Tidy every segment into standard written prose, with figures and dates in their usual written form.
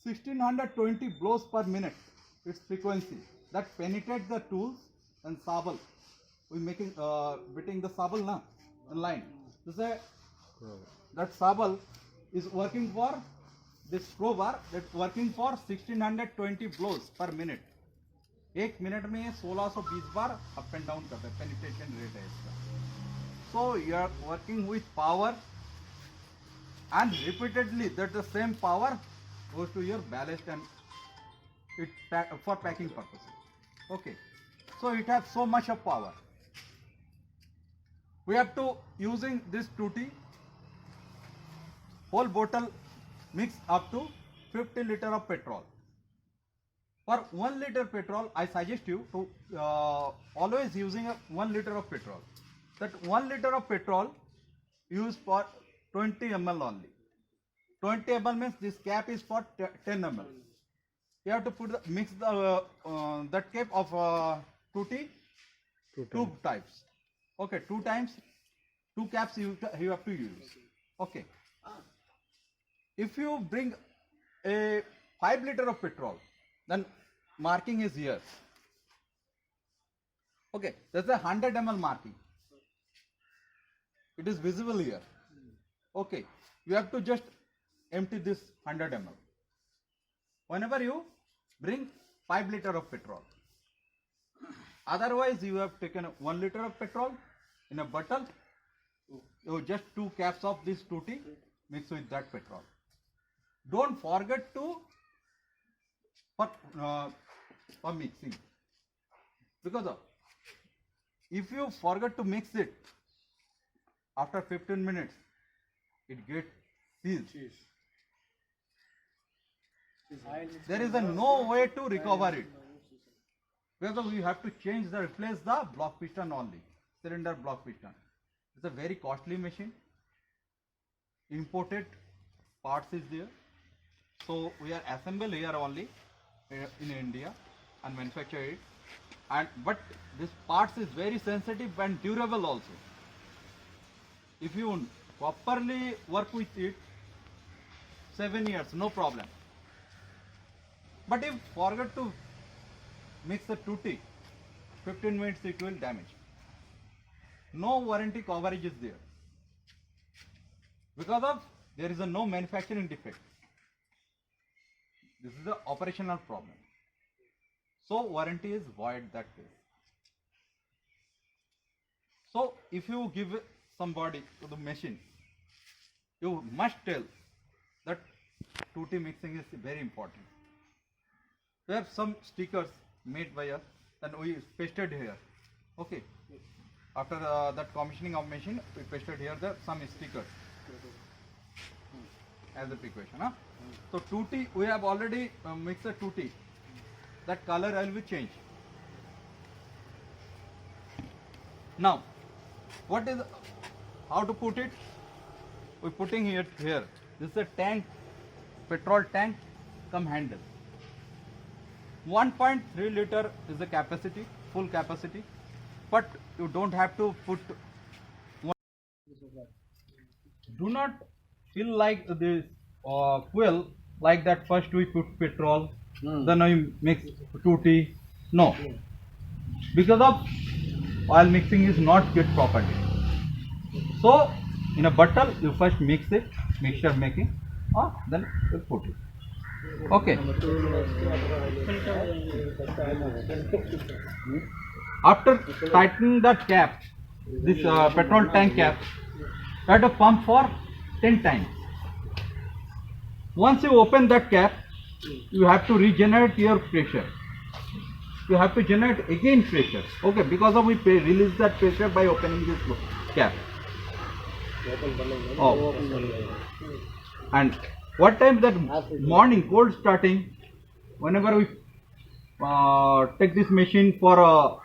1620 blows per minute, its frequency that penetrates the tools and sabal. We making beating the sabal na in line. So say that sabal is working for this crowbar that's working for 1620 blows per minute. एक minute में 1620 बार up and down करता है, penetration rate है इसका. So you are working with power and repeatedly that the same power goes to your ballast and it for packing purposes. Okay, so it has so much of power. We have to using this 2T whole bottle mix up to 50 liter of petrol. For 1 liter petrol, I suggest you to always using a 1 liter of petrol. That 1 liter of petrol used for 20 ml only. 20 ml means this cap is for 10 ml. You have to put the, mix the that cap of 2T two types. Okay, 2 times 2 caps you have to use. Okay. If you bring a 5 liter of petrol, then marking is here. Okay, that's a 100 ml marking. It is visible here. Okay, you have to just empty this 100 ml. Whenever you bring 5 liter of petrol. Otherwise, you have taken 1 liter of petrol in a bottle. You just 2 caps of this 2T mix with that petrol. Don't forget to for mixing, because if you forget to mix it after 15 minutes, it gets seized. There is no way to recover it, because we have to replace the block piston only, cylinder block piston. It's a very costly machine. Imported parts is there, so we are assemble here only in India and manufacture it. And but this parts is very sensitive and durable also. If you properly work with it, 7 years no problem. But if forget to mix the 2T, 15 minutes it will damage. No warranty coverage is there, because of there is a no manufacturing defect. This is the operational problem. So warranty is void that case. So if you give somebody to the machine, you must tell that 2T mixing is very important. We have some stickers made by us, and we pasted here. Okay. After that commissioning of machine, we pasted here some stickers as a precaution. Huh? So 2T, we have already mixed a 2T. That color will be changed. Now, what is how to put it? We're putting it here. This is a tank, petrol tank, come handle. 1.3 liter is the capacity, full capacity, but you don't have to put. Do not fill like this fuel like that. First we put petrol, then we mix 2T. No, because of oil mixing is not get properly. So in a bottle you first mix it, mixture making, then you put it. Okay. After tightening that cap, this petrol tank cap, you have to pump for 10 times. Once you open that cap, you have to regenerate your pressure. You have to generate again pressure. Okay, because of we release that pressure by opening this cap. Oh. And what time that morning cold starting, whenever we take this machine for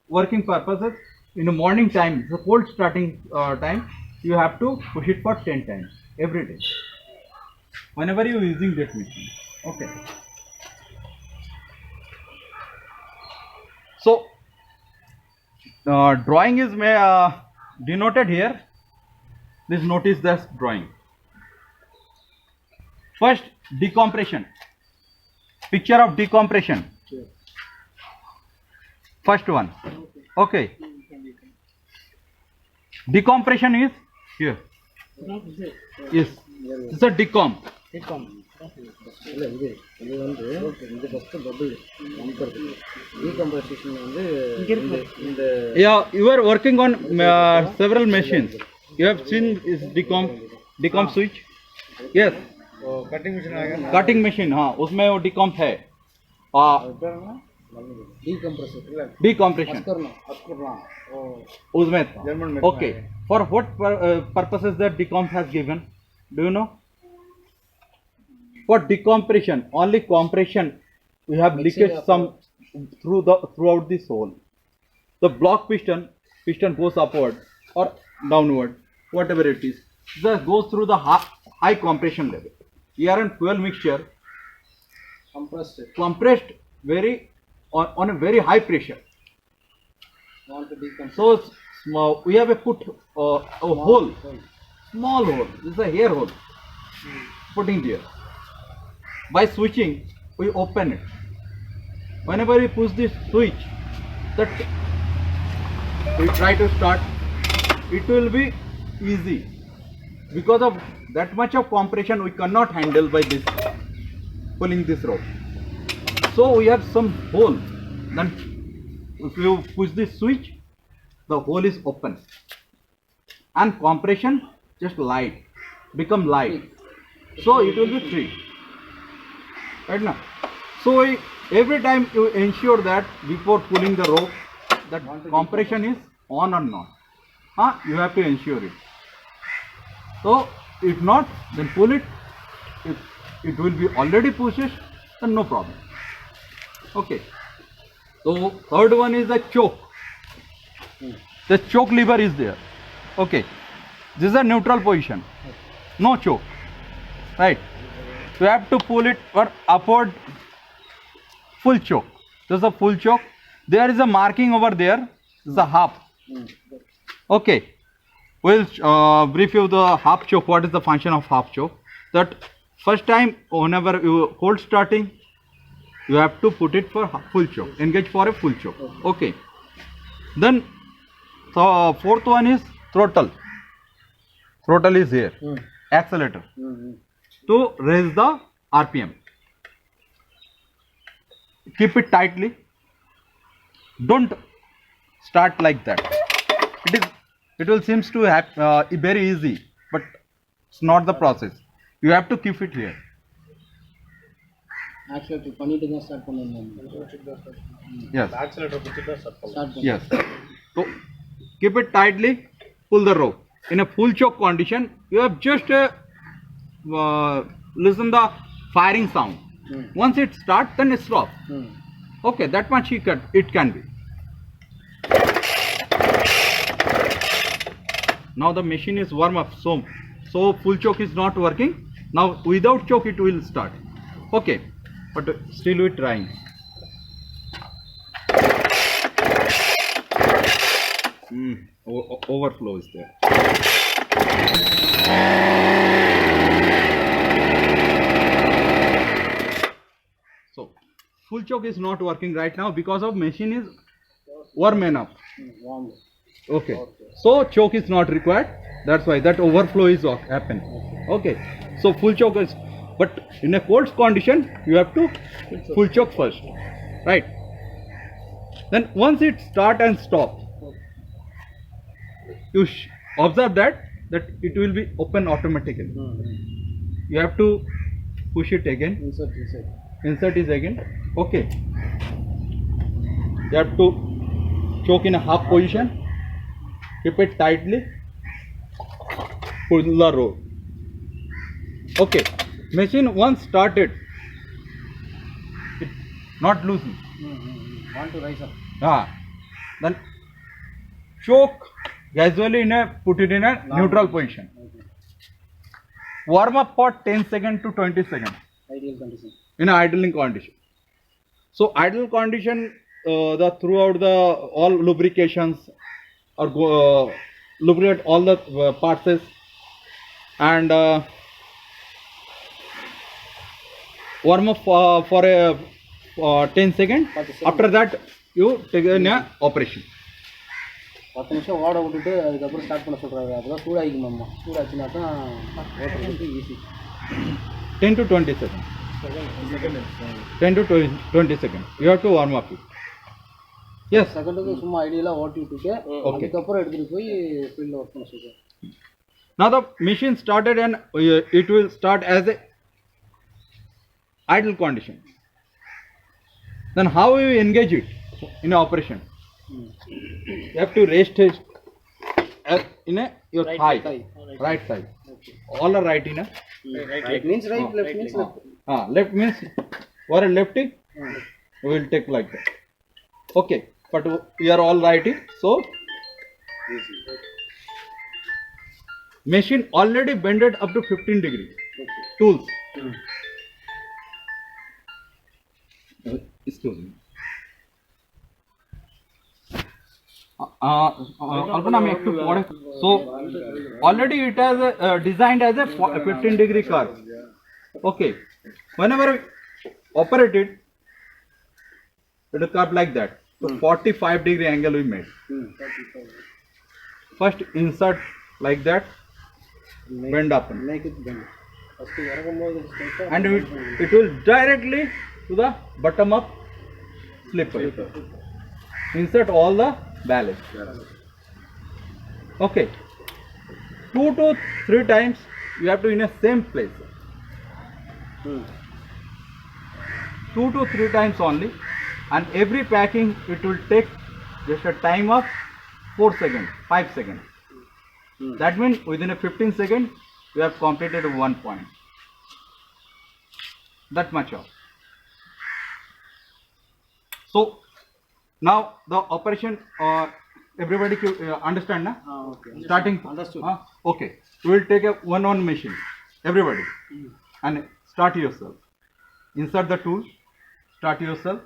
working purposes, in the morning time, the cold starting time, you have to push it for 10 times every day. Whenever you are using that machine. Okay. So drawing is denoted here. Please notice this drawing. First, decompression. picture of decompression. First one. Okay. Decompression is here. Yes. This is a decomp. இல்ல இது வந்து இந்த first bubble Kambar decompression வந்து இந்த Yeah, you are working on several machines. You have seen this decomp switch? Yes. Cutting machine आ गया cutting machine, हाँ, उसमें वो decomp है. Decompression. उसमें okay. For what purposes that decomp has given? Do you know? For decompression, only compression, we have leakage some throughout this hole. The block piston goes upward or downward, whatever it is. Just goes through the high compression level. Air and fuel mixture compressed very on a very high pressure. So we have put a hole, small hole. This is a air hole. Putting there. By switching, we open it. Whenever we push this switch, that we try to start, it will be easy. Because of that much of compression, we cannot handle by this pulling this rope. So we have some hole. Then if you push this switch, the hole is open, and compression just become light. So it will be free. Right now. So every time you ensure that before pulling the rope, that compression is on or not. You have to ensure it. So if not, then pull it. If it will be already pushed, then no problem. Okay. So third one is the choke. The choke lever is there. Okay. This is a neutral position. No choke. Right. You have to pull it for upward full choke. This is a full choke. There is a marking over there. This is a half. Okay. We'll brief you the half choke. What is the function of half choke? That first time whenever you hold starting, you have to put it for full choke. Engage for a full choke. Okay. Then the fourth one is throttle. Throttle is here. Accelerator. To raise the RPM. Keep it tightly. Don't start like that. It will seems to have very easy, but it's not the process. You have to keep it here. Actually பண்ணிட்டு தான் start பண்ணனும். Yes. Accelerator பிடிச்சு தான் start பண்ணனும். Yes. So keep it tightly. Pull the rope. In a full choke condition, you have just listen the firing sound. Once it starts, then it stops. Okay, that much it can be. Now the machine is warm up, so full choke is not working. Now without choke it will start. Okay, but still we trying. Overflow is there. So full choke is not working right now because of machine is warm enough. Okay, so choke is not required. That's why that overflow is happen. Okay, so full choke is, but in a cold condition you have to full choke first, right? Then once it start and stop, you observe that it will be open automatically. You have to push it again. Insert is again. Okay, you have to choke in a half position. Keep it tightly. Pull the rope. Okay, machine once started, it not losing. Want to rise up. Then choke gradually put it in a neutral position. Warm up for 10 seconds to 20 seconds. Ideal condition. In a idling condition. So idle condition, throughout the all lubrications or lubricate all the parts and warm up for a 10 seconds. 40 seconds. After that, you take an operation. 10 நிமிஷம் ஓட விட்டுட்டு அதுக்கப்புறம் start பண்ண சொல்கிறாரு. அப்போ சூடாகிக்குமாம்மா. சூடாச்சுன்னா தான் ஓட்டுறதுக்கு easy. 10 to 20 seconds. 10 to 20 seconds. You have to warm up it. Yes. செகண்டுக்கு சும்மா ஐடியெல்லாம் ஓட்டி விட்டுட்டு அதுக்கப்புறம் எடுத்துகிட்டு போய் ஃபீல்டில் ஒர்க் பண்ண சொல்கிறேன். Now the machine started and it will start as a idle condition. Then how you engage it in operation? You have to rest it in your thigh, right side. All are right in a. Right means right, left means left. Left means for a lefty, we will take like that. Okay, but we are all righty, so machine already bended up to 15 degrees. Tools. Excuse me. Alpana, make to so already it has designed as a 15 degree curve. Okay, whenever operated, it will curve like that. So 45 degree angle we made. First insert like that, bend up, Make it bend. First இறங்கும்போது straight and it will directly to the bottom of slipper. Insert all the ballast. Okay, 2 to 3 times you have to in a same place. 2 to 3 times only, and every packing it will take just a time of 4 seconds, 5 seconds. That means within a 15 seconds you have completed 1 point. That much of. So now the operation everybody understand na? Okay. Starting. Understood. Okay, we will take a one machine, everybody, and start yourself. Insert the tool, start yourself.